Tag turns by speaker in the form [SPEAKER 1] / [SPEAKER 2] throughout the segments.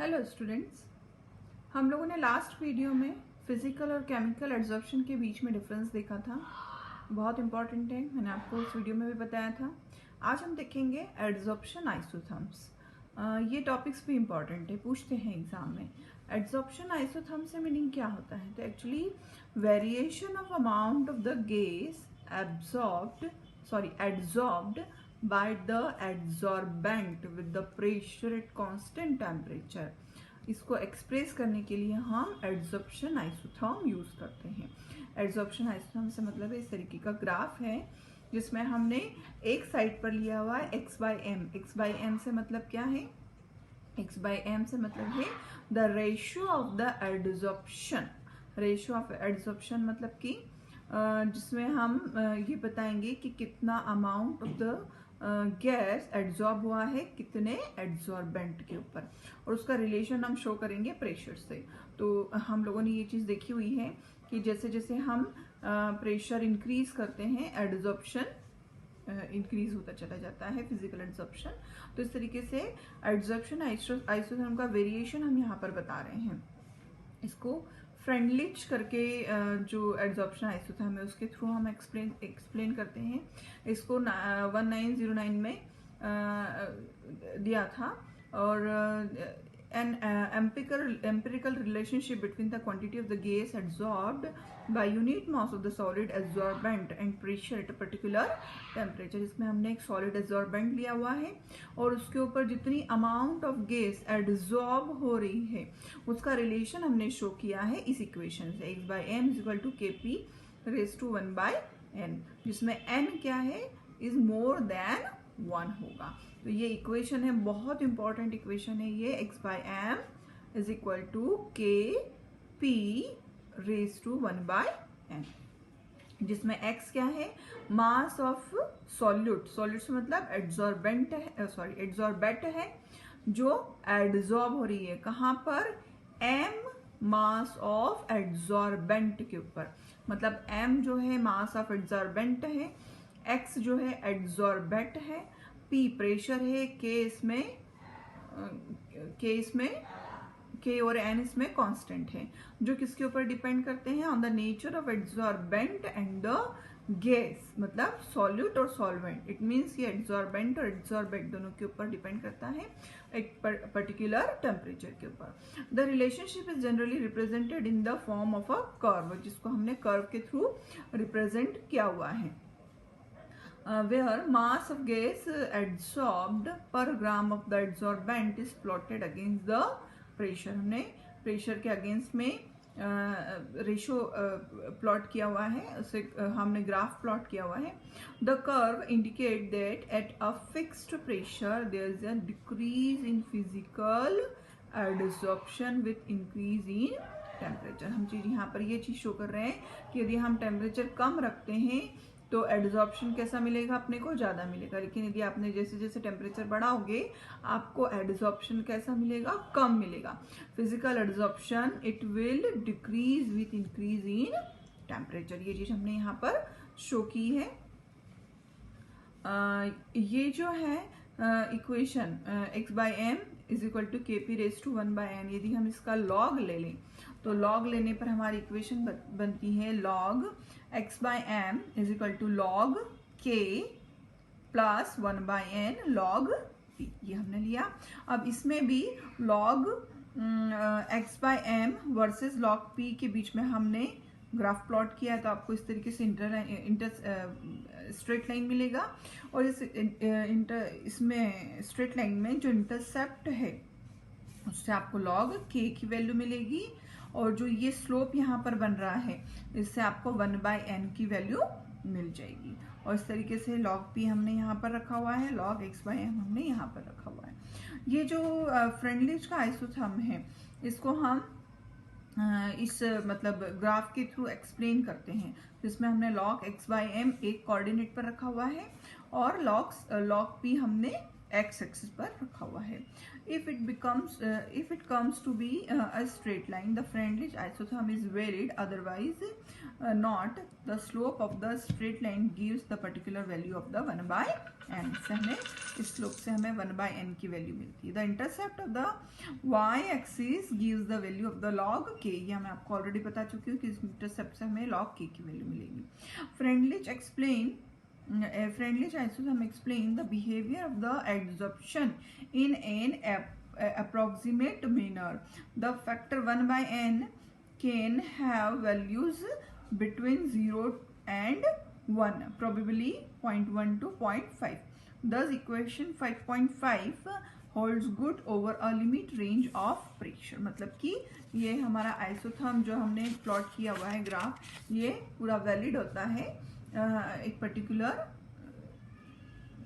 [SPEAKER 1] Hello students, हम लोगों ने लास्ट वीडियो में फिजिकल और केमिकल एड्जॉर्प्शन के बीच में डिफरेंस देखा था। बहुत इंपॉर्टेंट है, मैंने आपको उस वीडियो में भी बताया था। आज हम देखेंगे एड्जॉर्प्शन आइसोथर्म्स। ये टॉपिक्स भी इंपॉर्टेंट है, पूछते हैं एग्जाम में। एड्जॉर्प्शन आइसोथर्म्स से मीनिंग क्या होता है? तो actually variation of amount of the gas adsorbed by the adsorbent with the pressure at constant temperature। इसको एक्सप्रेस करने के लिए हम एड्जॉर्प्शन आइसोथर्म यूज करते हैं। एड्जॉर्प्शन आइसोथर्म से मतलब है इस तरीके का ग्राफ है जिसमें हमने एक साइड पर लिया हुआ है x by M. x by M से मतलब क्या है? x बाई एम से मतलब है the ratio of the adsorption. Ratio of adsorption मतलब कि जिसमें हम ये बताएंगे कि कितना amount of the gas adsorb हुआ है कितने एड्जॉर्बेंट के ऊपर, और उसका रिलेशन हम शो करेंगे प्रेशर से। तो हम लोगों ने ये चीज़ देखी हुई है कि जैसे जैसे हम प्रेशर इंक्रीज करते हैं एड्जॉर्प्शन इंक्रीज होता चला जाता है, फिजिकल एड्जॉर्प्शन। तो इस तरीके से एड्जॉर्प्शन आइसोथर्म का वेरिएशन हम यहाँ पर बता रहे हैं। इसको फ्रेंडलिच करके जो एड्जॉर्प्शन आइसोथर्म है उसके थ्रू हम एक्सप्लेन करते हैं। इसको 1909 में दिया था। और an empirical relationship between the quantity of the gas adsorbed by unit mass of the solid adsorbent and pressure at a particular temperature। इसमें हमने एक solid adsorbent लिया हुआ है और उसके ऊपर जितनी amount of gas adsorb हो रही है उसका relation हमने शो किया है इस इक्वेशन से, x by m is equal to kp raised to 1 by n, जिसमें n क्या है? is more than 1 होगा। तो ये इक्वेशन है, बहुत इंपॉर्टेंट इक्वेशन है ये। x by M is equal to K P raise to 1 by N, जिसमें x क्या है? Mass of solute. सॉल्यूट से मतलब एड्जॉर्बेंट है, एड्जॉर्बेट है जो एड्जॉर्ब हो रही है। कहाँ पर? m मास ऑफ एड्जॉर्बेंट के ऊपर, मतलब m जो है मास ऑफ एड्जॉर्बेंट है, x जो है एड्जॉर्बेट है, P प्रेशर है, K और N इसमें कांस्टेंट है, जो किसके ऊपर डिपेंड करते हैं? On the nature of adsorbent and the gas, मतलब सॉल्यूट और सॉल्वेंट। इट मीन्स ये एड्जॉर्बेंट और एड्जॉर्बेंट दोनों के ऊपर डिपेंड करता है एक पर्टिकुलर टेम्परेचर के ऊपर। The relationship is generally represented in the form of a curve, जिसको हमने कर्व के थ्रू रिप्रेजेंट किया हुआ है। Where mass of gas adsorbed per gram of the adsorbent is plotted against the pressure। हमने pressure के अगेंस्ट में ratio plot किया हुआ है, उसे हमने ग्राफ प्लॉट किया हुआ है। The curve indicate that at a fixed pressure there is a decrease in physical adsorption with increase in temperature. हम चीज यहाँ पर ये चीज शो कर रहे हैं कि यदि हम टेम्परेचर कम रखते हैं तो एड्सॉर्प्शन कैसा मिलेगा? अपने को ज़्यादा मिलेगा। लेकिन यदि आपने जैसे जैसे टेम्परेचर बढ़ाओगे आपको एड्सॉर्प्शन कैसा मिलेगा? कम मिलेगा। Physical adsorption it will decrease with increase in temperature. ये चीज हमने यहाँ पर शो की है। ये जो है equation x by M is equal to K P raise to 1 by N, यदि हम इसका लॉग ले लें तो लॉग लेने पर हमारी इक्वेशन बनती है log x by M is equal to log k plus 1 by N log p। ये हमने लिया। अब इसमें भी log x by M versus log p के बीच में हमने ग्राफ प्लॉट किया है, तो आपको इस तरीके से स्ट्रेट लाइन मिलेगा। और इसमें स्ट्रेट लाइन में जो इंटरसेप्ट है उससे आपको लॉग k की वैल्यू मिलेगी, और जो ये स्लोप यहाँ पर बन रहा है इससे आपको 1 बाई एन की वैल्यू मिल जाएगी। और इस तरीके से लॉग p हमने यहाँ पर रखा हुआ है, लॉग x बाई एम हमने यहाँ पर रखा हुआ है। ये जो फ्रेंडलिच का आइसोथर्म है इसको हम इस मतलब ग्राफ के थ्रू एक्सप्लेन करते हैं, जिसमें हमने लॉग x बाई एम एक कोऑर्डिनेट पर रखा हुआ है और लॉग p हमने x एक्सिस पर रखा हुआ है। if it comes to be a straight line, the Freundlich isotherm is valid, otherwise not। The slope of the straight line gives the particular value of the 1 by N से हमें इस slope से हमें 1/n की value मिलती है। The intercept of the y axis gives the value of the log k, ये मैं आपको ऑलरेडी बता चुकी हूँ कि इस इंटरसेप्ट से हमें log k की वैल्यू मिलेगी। Freundlich isotherm explain the behavior of the adsorption in an approximate manner. The factor 1/n can have values between 0 and 1, probably 0.1 to 0.5. Thus equation 5.5 holds good over a limit range of pressure. मतलब कि ये हमारा isotherm जो हमने plot किया हुआ है graph, ये पूरा वैलिड होता है एक पर्टिकुलर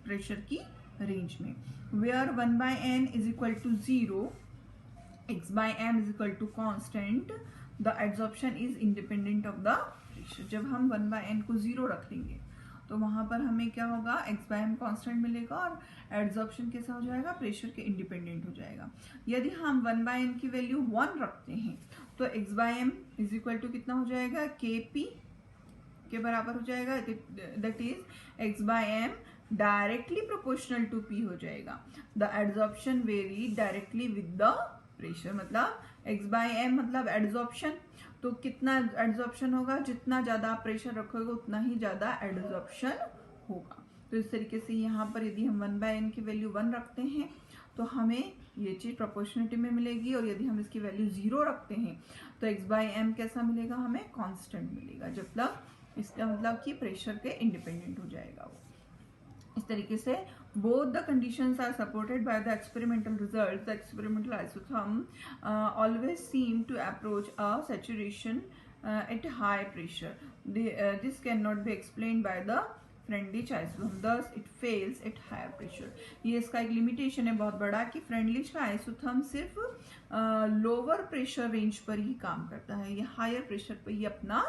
[SPEAKER 1] प्रेशर की रेंज में, where 1/n is equal to 0, x/m is equal to constant, the adsorption is independent of the pressure. जब हम 1/n को 0 रख लेंगे तो वहां पर हमें क्या होगा, x/m कॉन्स्टेंट मिलेगा और एड्सॉर्प्शन कैसा हो जाएगा, प्रेशर के इंडिपेंडेंट हो जाएगा। यदि हम 1/n की वैल्यू 1 रखते हैं तो x/m इज इक्वल टू कितना हो जाएगा, kp के बराबर हो जाएगा, that is x/m directly proportional to p हो जाएगा। The adsorption vary directly with the pressure, मतलब x/m मतलब एड्सॉर्प्शन, तो कितना एड्सॉर्प्शन होगा, जितना ज्यादा आप प्रेशर रखोगे उतना ही ज्यादा एड्सॉर्प्शन होगा। तो इस तरीके से यहाँ पर यदि हम 1/n की वैल्यू 1 रखते हैं तो हमें ये चीज प्रोपोर्शनलिटी में मिलेगी, और यदि हम इसकी वैल्यू 0 रखते हैं तो x/m कैसा मिलेगा, हमें कांस्टेंट मिलेगा, जब तक इसका मतलब कि प्रेशर के इंडिपेंडेंट हो जाएगा वो। इस तरीके से both the conditions are supported by the experimental results. The experimental isotherm always seem to approach a saturation at high pressure. This cannot be explained by the Freundlich isotherm, thus it fails at higher pressure. ये इसका एक limitation है बहुत बड़ा कि Freundlich का isotherm सिर्फ lower pressure range पर ही काम करता है, ये हायर प्रेशर पर ही अपना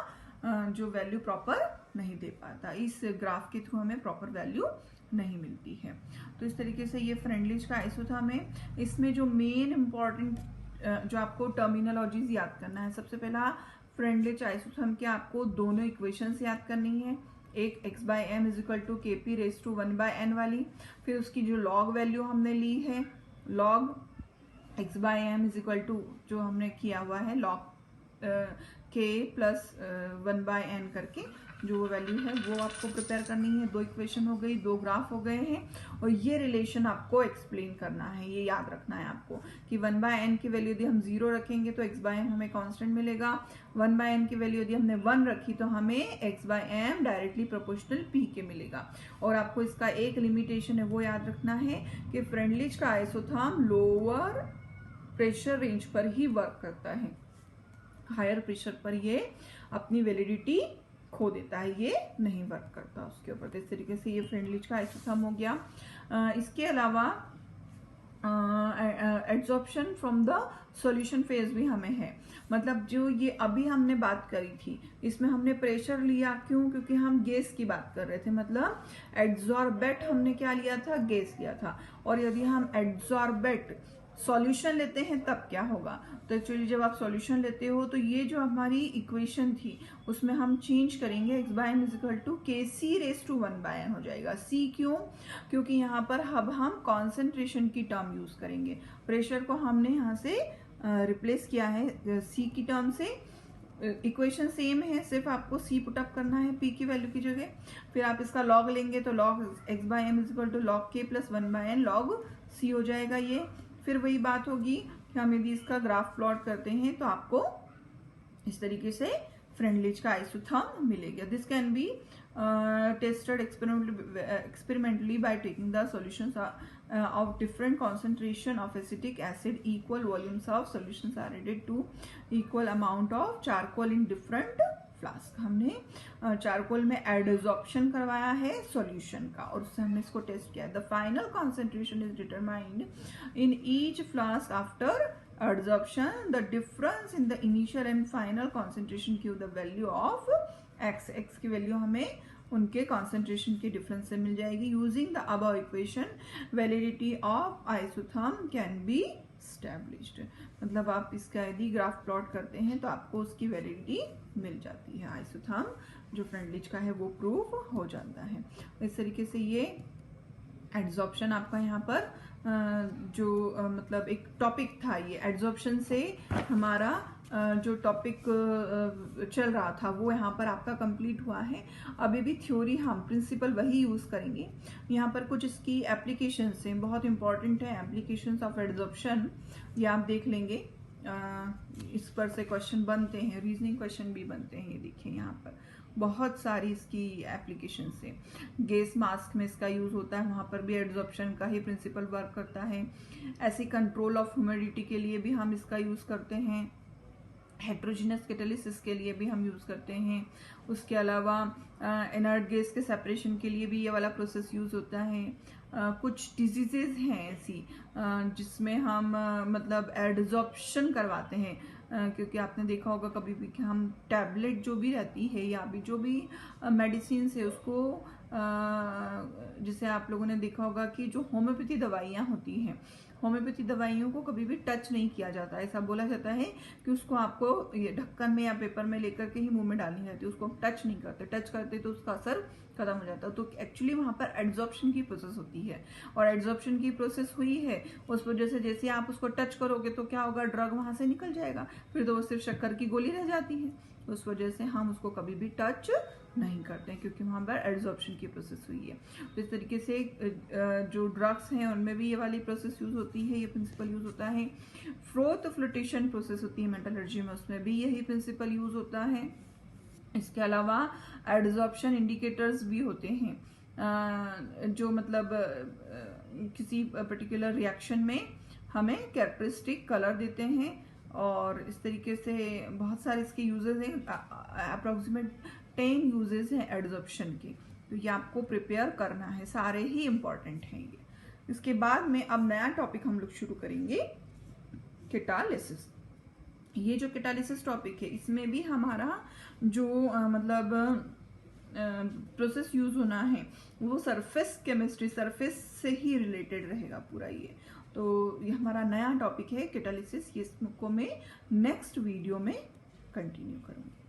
[SPEAKER 1] जो वैल्यू प्रॉपर नहीं दे पाता, इस ग्राफ के थ्रू हमें प्रॉपर वैल्यू नहीं मिलती है। तो इस तरीके से ये फ्रेंडलिच का आइसोथर्म है। इसमें जो मेन इंपॉर्टेंट जो आपको टर्मिनोलॉजीज याद करना है, सबसे पहला फ्रेंडलिच आइसोथर्म के आपको दोनों इक्वेशंस याद करनी है, एक x/m is equal to kp raise to 1/n वाली, फिर उसकी जो लॉग वैल्यू हमने ली है, log x/m is equal to जो हमने किया हुआ है लॉग k प्लस 1/n करके जो वैल्यू है वो आपको प्रिपेयर करनी है। दो इक्वेशन हो गई, दो ग्राफ हो गए हैं, और ये रिलेशन आपको एक्सप्लेन करना है, ये याद रखना है आपको कि 1/n की वैल्यू यदि हम 0 रखेंगे तो x/m हमें कांस्टेंट मिलेगा, 1/n की वैल्यू यदि हमने 1 रखी तो हमें x/m डायरेक्टली प्रोपोर्शनल p के मिलेगा। और आपको इसका एक लिमिटेशन है वो याद रखना है कि फ्रेंडलिच का आइसोथर्म लोअर प्रेशर रेंज पर ही वर्क करता है, हायर प्रेशर पर ये अपनी वैलिडिटी खो देता है, ये नहीं वर्क करता उसके ऊपर। तो इस तरीके से ये फ्रेंडलिच का आइसोथर्म हो गया। इसके अलावा adsorption from the solution phase भी हमें है, मतलब जो ये अभी हमने बात करी थी इसमें हमने प्रेशर लिया, क्यों, क्योंकि हम गैस की बात कर रहे थे, मतलब एड्सॉर्बेट हमने क्या लिया था, गैस लिया था। और यदि हम एड्सॉर्बेट सॉल्यूशन लेते हैं तब क्या होगा, तो एक्चुअली जब आप सॉल्यूशन लेते हो तो ये जो हमारी इक्वेशन थी उसमें हम चेंज करेंगे, x/m is equal to kc raise to 1/n हो जाएगा। c क्यों, क्योंकि यहाँ पर अब हम कॉन्सेंट्रेशन की टर्म यूज करेंगे, प्रेशर को हमने यहाँ से रिप्लेस किया है c की टर्म से। इक्वेशन सेम है, सिर्फ आपको c पुटअप करना है p की वैल्यू की जगह, फिर आप इसका लॉग लेंगे तो log x/m is equal to log k plus 1/n log c हो जाएगा ये। फिर वही बात होगी कि हम यदि इसका ग्राफ प्लॉट करते हैं तो आपको इस तरीके से फ्रेंडलिच का आइसोथर्म मिलेगा। This can be tested experimentally by taking the solutions of different concentration of acetic acid, equal volumes of solutions are added to equal amount of charcoal in different flask. हमने charcoal में adsorption करवाया है solution का और उससे हमने इसको test किया। The final concentration is determined in each flask after adsorption. The difference in the initial and final concentration give the value of x. X की वैल्यू हमें उनके कॉन्सेंट्रेशन के डिफरेंस से मिल जाएगी। Using the above equation validity of isotherm can be established. मतलब आप इसका यदि ग्राफ प्लॉट करते हैं तो आपको उसकी वैलिडिटी मिल जाती है, आइसोथर्म जो फ्रेंडलिच का है वो प्रूव हो जाता है। इस तरीके से ये एड्सॉर्प्शन आपका यहाँ पर जो मतलब एक टॉपिक था, ये एड्सॉर्प्शन से हमारा जो टॉपिक चल रहा था वो यहाँ पर आपका कंप्लीट हुआ है। अभी भी थ्योरी हम प्रिंसिपल वही यूज़ करेंगे। यहाँ पर कुछ इसकी एप्लीकेशंस हैं, बहुत इंपॉर्टेंट है एप्लीकेशंस ऑफ एड्सॉर्प्शन, ये आप देख लेंगे। इस पर से क्वेश्चन बनते हैं, रीजनिंग क्वेश्चन भी बनते हैं। ये देखिए यहाँ पर बहुत सारी इसकी एप्लीकेशन है। गैस मास्क में इसका यूज़ होता है, वहाँ पर भी एड्सॉर्प्शन का ही प्रिंसिपल वर्क करता है। ऐसे कंट्रोल ऑफ ह्यूमिडिटी के लिए भी हम इसका यूज़ करते हैं। हेट्रोजीनस कैटालिसिस के लिए भी हम यूज़ करते हैं। उसके अलावा इनर्ट गैस के सेपरेशन के लिए भी ये वाला प्रोसेस यूज़ होता है। कुछ डिजीजेज हैं ऐसी जिसमें हम मतलब एड्सॉर्प्शन करवाते हैं, क्योंकि आपने देखा होगा कभी भी कि हम टैबलेट जो भी रहती है या भी जो भी मेडिसिन है उसको जैसे आप लोगों ने देखा होगा कि जो होम्योपैथी दवाइयाँ होती हैं, होम्योपैथी दवाइयों को कभी भी टच नहीं किया जाता। ऐसा बोला जाता है कि उसको आपको ये ढक्कन में या पेपर में लेकर के ही मुंह में डालनी रहती है, उसको टच नहीं करते। टच करते तो उसका असर खत्म हो जाता है। तो एक्चुअली वहाँ पर एड्सॉर्प्शन की प्रोसेस होती है, और एड्सॉर्प्शन की प्रोसेस हुई है उस वजह से जैसे आप उसको टच करोगे तो क्या होगा, ड्रग वहाँ से निकल जाएगा, फिर तो वो सिर्फ शक्कर की गोली रह जाती है। उस वजह से हम उसको कभी भी टच नहीं करते हैं, क्योंकि वहाँ पर एड्सॉर्प्शन की प्रोसेस हुई है। तो इस तरीके से जो ड्रग्स हैं उनमें भी ये वाली प्रोसेस यूज़ होती है, ये प्रिंसिपल यूज़ होता है। फ्रोथ फ्लोटेशन प्रोसेस होती है मेटलर्जी में, उसमें भी यही प्रिंसिपल यूज़ होता है। इसके अलावा एड्सॉर्प्शन इंडिकेटर्स भी होते हैं जो मतलब किसी पर्टिकुलर रिएक्शन में हमें कैरेक्टरिस्टिक कलर देते हैं, और इस तरीके से बहुत सारे इसके यूजेस हैं। अप्रोक्सीमेट 10 यूजेस हैं एड्सॉर्प्शन के, तो ये आपको प्रिपेयर करना है, सारे ही इंपॉर्टेंट हैं ये। इसके बाद में अब नया टॉपिक हम लोग शुरू करेंगे, कैटालिसिस। ये जो कैटालिसिस टॉपिक है इसमें भी हमारा जो मतलब प्रोसेस यूज होना है वो सरफेस केमिस्ट्री, सरफेस से ही रिलेटेड रहेगा पूरा ये। तो ये हमारा नया टॉपिक है कैटालिसिस, ये इसको मैं नेक्स्ट वीडियो में कंटिन्यू करूँगी।